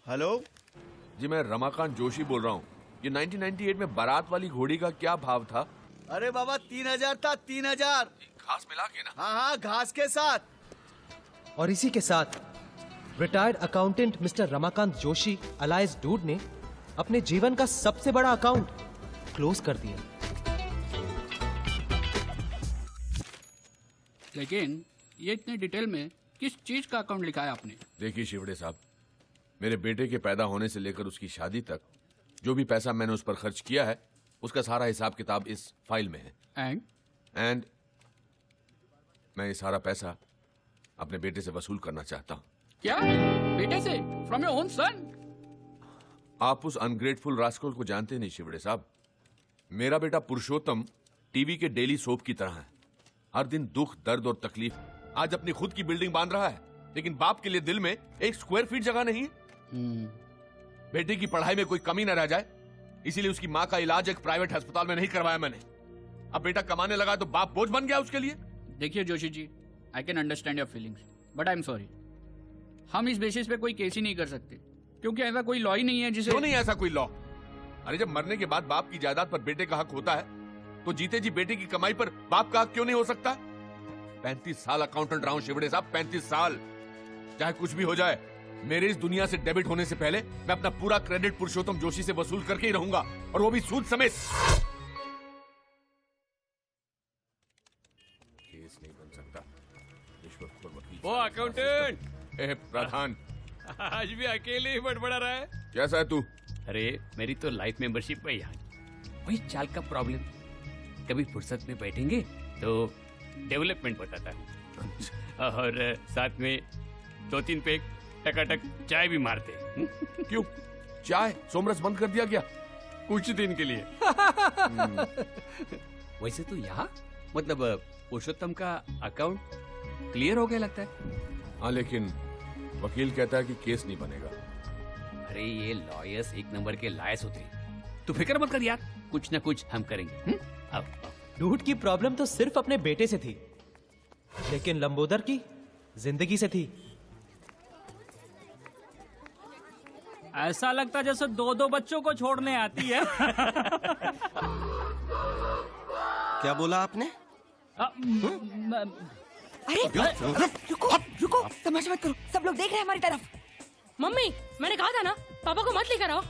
Hello जी, मैं रमाकांत जोशी बोल रहा हूँ। ये 1998 में बारात वाली घोड़ी का क्या भाव था? अरे बाबा 3000 था, 3000। घास मिला के ना? हाँ घास के साथ। और इसी के साथ retired accountant mister Ramakant Joshi alias dude ने अपने जीवन का सबसे बड़ा अकाउंट क्लोज कर दिया। लेकिन ये इतने डिटेल में किस चीज का अकाउंट लिखा है आपने? देखिए शिवड़े साहब, मेरे बेटे के पैदा होने से लेकर उसकी शादी तक जो भी पैसा मैंने उस पर खर्च किया है, उसका सारा हिसाब किताब इस फाइल में है। एंड मैं ये सारा पैसा अपने बेटे से वसूल करना चाहता हूँ। क्या? बेटे से? From your own son? आप उस अनग्रेटफुल रास्कल को जानते नहीं शिवड़े साहब। मेरा बेटा पुरुषोत्तम टीवी के डेली सोप की तरह है। हर दिन दुख, दर्द और तकलीफ। आज अपनी खुद की बिल्डिंग बांध रहा है, लेकिन बाप के लिए दिल में 1 स्क्वायर फीट जगह नहीं है। बेटे की पढ़ाई में कोई कमी न रह जाए, इसीलिए उसकी माँ का इलाज एक प्राइवेट अस्पताल में नहीं करवाया मैंने। अब बेटा कमाने लगा तो बाप बोझ बन गया उसके लिए। देखिए Joshi ji, I can understand your feelings, but I am sorry, हम इस बेसिस पे कोई केस ही नहीं कर सकते, क्योंकि ऐसा कोई लॉ ही नहीं है जिसे। क्यों नहीं ऐसा कोई लॉ? अरे जब मरने के बाद बाप की जायदाद पर बेटे का हक होता है, तो जीते जी बेटे की कमाई पर बाप का हक क्यों नहीं हो सकता? 35 साल अकाउंटेंट रहा हूं शिवड़े साहब, 35 साल। चाहे कुछ भी हो जाए, मेरे इस दुनिया से डेबिट होने से पहले मैं अपना पूरा क्रेडिट पुरुषोत्तम जोशी से वसूल करके ही रहूंगा, और वो भी सूद समेत। केस नहीं बन सकता। रिश्वतखोर वकील। वो अकाउंटेंट प्रधान, आज भी अकेले ही बड़बड़ा रहा है। कैसा है तू? अरे मेरी तो लाइफ मेंबरशिप है यार, वही चाल का प्रॉब्लम। कभी फुर्सत में बैठेंगे तो डेवलपमेंट बताता हूँ, और साथ में 2-3 पैक टकाटक चाय भी मारते हैं। क्यों? चाय सोमरस बंद कर दिया क्या? कुछ दिन के लिए। वैसे तो यहाँ मतलब पुरुषोत्तम का अकाउंट क्लियर हो गया लगता है। हाँ, लेकिन वकील कहता है कि केस नहीं बनेगा। अरे ये लॉयर्स 1 नंबर के लायस होते हैं, तू फिक्र मत कर यार, कुछ ना कुछ हम करेंगे। अब डूड की प्रॉब्लम तो सिर्फ अपने बेटे से थी, लेकिन लंबोदर की जिंदगी से थी। ऐसा लगता जैसे 2-2 बच्चों को छोड़ने आती है। क्या बोला आपने? अरे रुको रुको, तमाशा मत करो, सब लोग देख रहे हैं हमारी तरफ। मम्मी, मैंने कहा था ना पापा को मत लेकर आओ।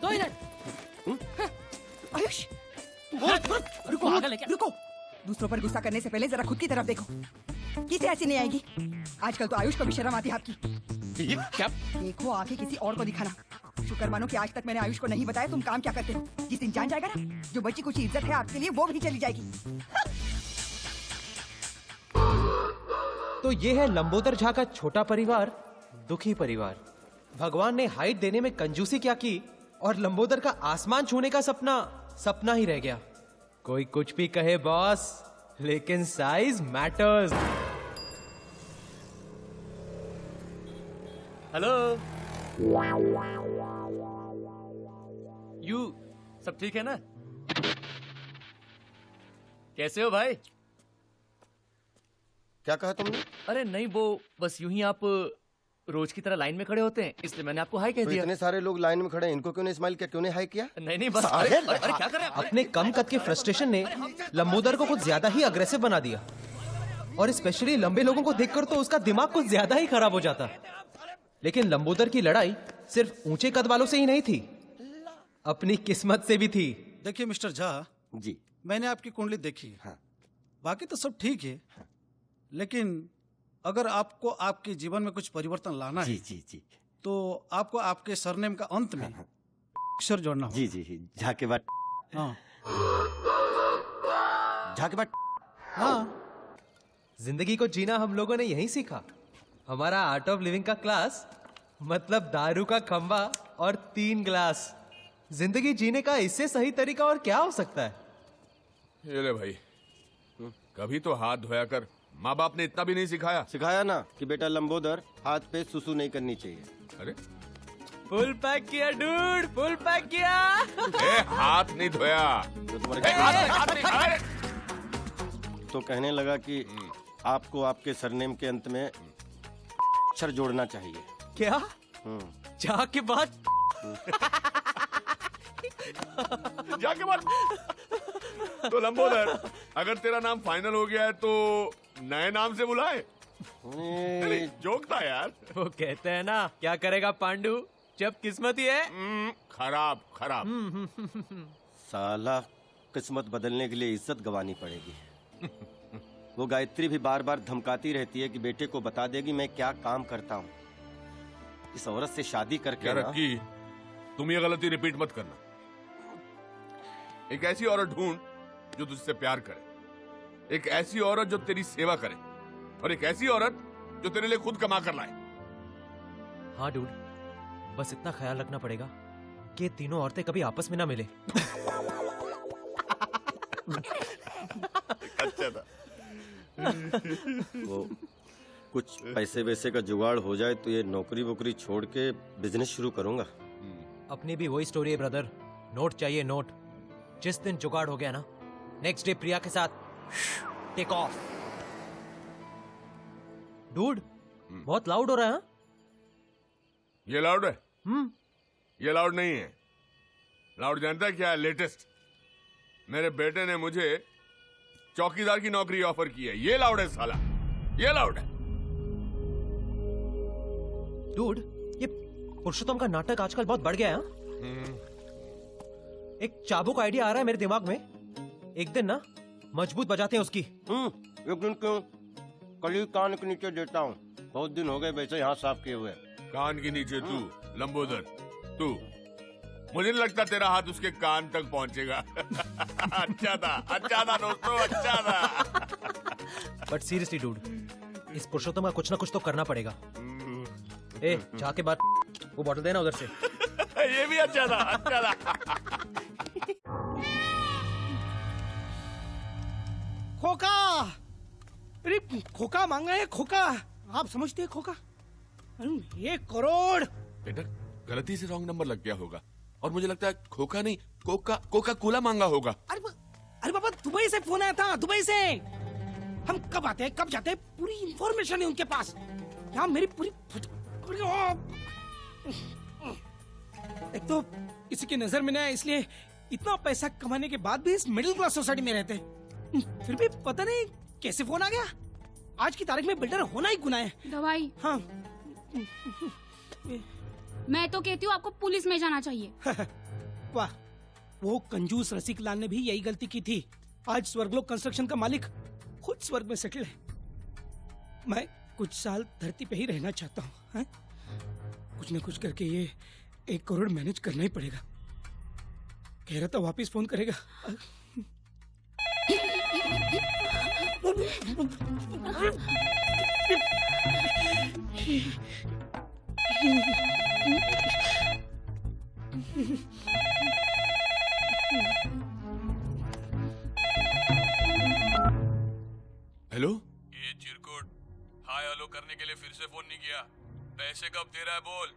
तो इधर आयुष रुको रुको, दूसरों पर गुस्सा करने से पहले जरा खुद की तरफ देखो। किसे ऐसी नहीं आएगी? आजकल तो आयुष को भी शर्म आती है आपकी। क्या? देखो आके किसी और को दिखाना। शुक्र मानो कि आज तक मैंने आयुष को नहीं बताया तुम काम क्या करते हो। जिस दिन जान जाएगा ना, जो बची कुछ इज्जत है आपके लिए, वो भी चली जाएगी। तो ये है लंबोदर झा का छोटा परिवार, दुखी परिवार। भगवान ने हाइट देने में कंजूसी क्या की, और लंबोदर का आसमान छूने का सपना सपना ही रह गया। कोई कुछ भी कहे बॉस, लेकिन साइज मैटर्स। हेलो यू, सब ठीक है ना? कैसे हो भाई? क्या कहा तुमने? अरे नहीं, वो बस यूं ही आप रोज की तरह लाइन में खड़े होते हैं, इसलिए मैंने आपको हाई कह तो दिया। इतने सारे लोग लाइन में खड़े हैं, इनको क्यों नहीं स्माइल किया, क्यों नहीं हाई किया? नहीं बस अरे क्या कर रहे हैं? अपने कम कद के फ्रस्ट्रेशन ने लंबोदर को कुछ ज्यादा ही अग्रेसिव बना दिया, और स्पेशली लंबे लोगों को देखकर तो उसका दिमाग कुछ ज्यादा ही खराब हो जाता। लेकिन लंबोदर की लड़ाई सिर्फ ऊंचे कद वालों से ही नहीं थी, अपनी किस्मत से भी थी। देखिए मिस्टर झा जी, मैंने आपकी कुंडली देखी है। हाँ। बाकी तो सब ठीक है, लेकिन अगर आपको आपके जीवन में कुछ परिवर्तन लाना है जी तो आपको आपके सरनेम का अंत में अक्षर जोड़ना होगा। जी झा के बाद हाँ झा के बाद हाँ। जिंदगी को जीना हम लोगों ने यहीं सीखा। हमारा आर्ट ऑफ लिविंग का क्लास मतलब दारू का खंबा और 3 ग्लास। जिंदगी जीने का इससे सही तरीका और क्या हो सकता है? ये ले भाई, कभी तो हाथ धोया कर। माँ बाप ने इतना भी नहीं सिखाया ना कि बेटा लंबोदर हाथ पे सुसु नहीं करनी चाहिए। अरे फुल पैक किया डूड, फुल पैक किया। हाथ नहीं धोया तो कहने लगा कि आपको आपके सरनेम के अंत में अक्षर जोड़ना चाहिए। क्या? जाके बात जाके बात। तो लंबोदर, अगर तेरा नाम फाइनल हो गया है तो नए नाम से बुलाए। अरे जोक था यार। वो कहते हैं ना, क्या करेगा पांडु जब किस्मत ही है। खराब खराब। साला किस्मत बदलने के लिए इज्जत गंवानी पड़ेगी। वो गायत्री भी बार बार धमकाती रहती है कि बेटे को बता देगी मैं क्या काम करता हूँ। इस औरत से शादी करके यार ना, रक्की, तुम ये गलती रिपीट मत करना। एक ऐसी औरत ढूंढ जो तुझसे प्यार करे, एक ऐसी औरत जो तेरी सेवा करे, और एक ऐसी औरत जो तेरे लिए खुद कमा कर लाए। हाँ डूड, बस इतना ख्याल रखना पड़ेगा कि ये तीनों औरतें कभी आपस में ना मिले। अच्छा था। वो कुछ पैसे वैसे का जुगाड़ हो जाए तो ये नौकरी वोकरी छोड़ के बिजनेस शुरू करूंगा। अपनी भी वही स्टोरी है ब्रदर, नोट चाहिए नोट। जिस दिन जुगाड़ हो गया ना, नेक्स्ट डे प्रिया के साथ टेक ऑफ। डूड, बहुत लाउड हो रहा है। हाँ? ये लाउड है? ये लाउड नहीं है। लाउड जानता है क्या है? लेटेस्ट। मेरे बेटे ने मुझे चौकीदार की नौकरी ऑफर की है। ये लाउड है साला, ये लाउड है। डूड, ये पुरुषोत्तम का नाटक आजकल बहुत बढ़ गया है। एक चाबुक आइडिया आ रहा है मेरे दिमाग में। एक दिन ना मजबूत बजाते हैं उसकी। एक दिन क्यों, कल ही कान के नीचे देता हूँ। बहुत दिन हो गए वैसे यहाँ साफ किए हुए। कान के नीचे तू लंबोदर, तू, मुझे नहीं लगता तेरा हाथ उसके कान तक पहुंचेगा। अच्छा था दोस्तों, अच्छा था। बट सीरियसली डूड, इस पुरुषोत्तम का कुछ ना कुछ तो करना पड़ेगा। ए, जाके बात, वो बॉटल देना उधर से। ये भी अच्छा था, अच्छा था। खोका, अरे खोका मांगा है, खोका। आप समझते हैं खोका? 1 करोड़। बेटा, गलती से रॉन्ग नंबर लग गया होगा, और मुझे लगता है खोखा नहीं, कोका कोला मांगा होगा। अरे बाबा, दुबई से फोन आया था, दुबई से। हम कब आते हैं कब जाते हैं पूरी इंफॉर्मेशन है उनके पास। यहाँ मेरी पूरी एक तो किसी की नजर में ना है, इसलिए इतना पैसा कमाने के बाद भी इस मिडिल क्लास सोसाइटी में रहते हैं। फिर भी पता नहीं कैसे फोन आ गया। आज की तारीख में बिल्डर होना ही गुनाह है। दवाई। हाँ। मैं तो कहती हूँ आपको पुलिस में जाना चाहिए। वाह, वो कंजूस रसिक लाल ने भी यही गलती की थी। आज स्वर्गलोक कंस्ट्रक्शन का मालिक खुद स्वर्ग में सेटल है। मैं कुछ साल धरती पे ही रहना चाहता हूँ। कुछ न कुछ करके ये 1 करोड़ मैनेज करना ही पड़ेगा। कह रहा था वापिस फोन करेगा। हेलो, ये चिरकुट, हाय हेलो करने के लिए फिर से फोन नहीं किया। पैसे कब दे रहा है बोल।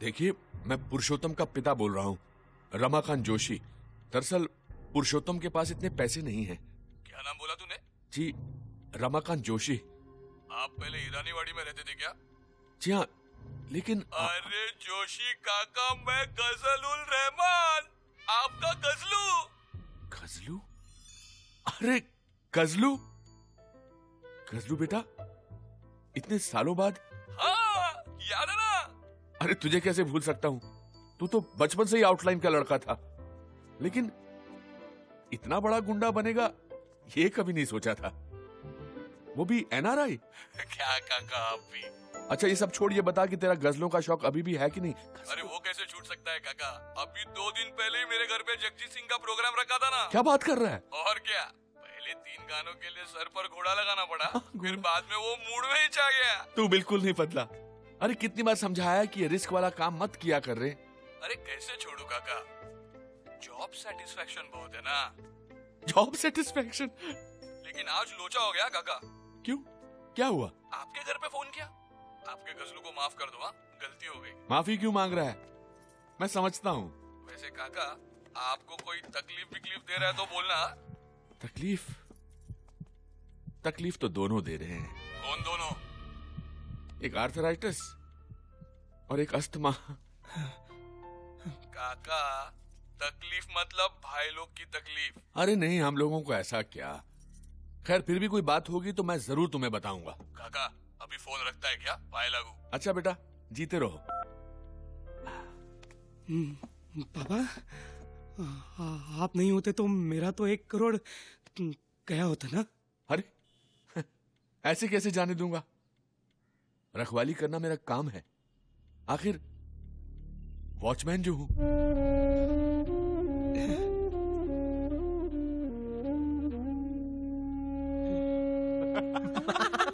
देखिए, मैं पुरुषोत्तम का पिता बोल रहा हूँ, रमाकांत जोशी। दरअसल पुरुषोत्तम के पास इतने पैसे नहीं हैं। क्या नाम बोला तूने? जी, रमाकांत जोशी। आप पहले ईरानीवाड़ी में रहते थे क्या? जी हाँ, लेकिन अरे जोशी काका, मैं गजलुल रहमान, आपका गजलू। गजलू? अरे गजलू, गजलू बेटा, इतने सालों बाद। हाँ, याद है ना? अरे तुझे कैसे भूल सकता हूँ, तू तो बचपन से ही आउटलाइन का लड़का था। लेकिन इतना बड़ा गुंडा बनेगा ये कभी नहीं सोचा था, वो भी एनआरआई। क्या काका आप भी। अच्छा ये सब छोड़, ये बता कि तेरा गजलों का शौक अभी भी है कि नहीं? अरे वो कैसे छूट सकता है काका, अभी 2 दिन पहले ही मेरे घर पे जगजीत सिंह का प्रोग्राम रखा था ना। क्या बात कर रहा है? और क्या, पहले 3 गानों के लिए सर पर घोड़ा लगाना पड़ा, फिर बाद में वो मूड में ही छा गया। तू बिल्कुल नहीं बदला। अरे कितनी बार समझाया कि ये रिस्क वाला काम मत किया कर रहे। अरे कैसे छोड़ू काका, जॉब सेटिस्फेक्शन बहुत है ना। Job satisfaction? लेकिन आज लोचा हो गया काका। क्यों, क्या हुआ? आपके घर पे फोन किया, आपके गजलू को माफ कर दो। हाँ, गलती हो गई। माफी क्यों मांग रहा है? मैं समझता हूँ। वैसे काका, आपको कोई तकलीफ विकलीफ दे रहा है तो बोलना। तकलीफ? तकलीफ तो दोनों दे रहे हैं। कौन दोनों? एक आर्थराइटिस और एक अस्थमा। काका, तकलीफ मतलब भाई लोग की तकलीफ। अरे नहीं, हम लोगों को ऐसा क्या। खैर फिर भी कोई बात होगी तो मैं जरूर तुम्हें बताऊंगा। काका, अभी फोन रखता है क्या? बाय लागू। अच्छा बेटा, जीते रहो। पापा, आप नहीं होते तो मेरा तो 1 करोड़ गया होता ना। अरे ऐसे कैसे जाने दूंगा? रखवाली करना मेरा काम है, आखिर वॉचमैन जो हूं।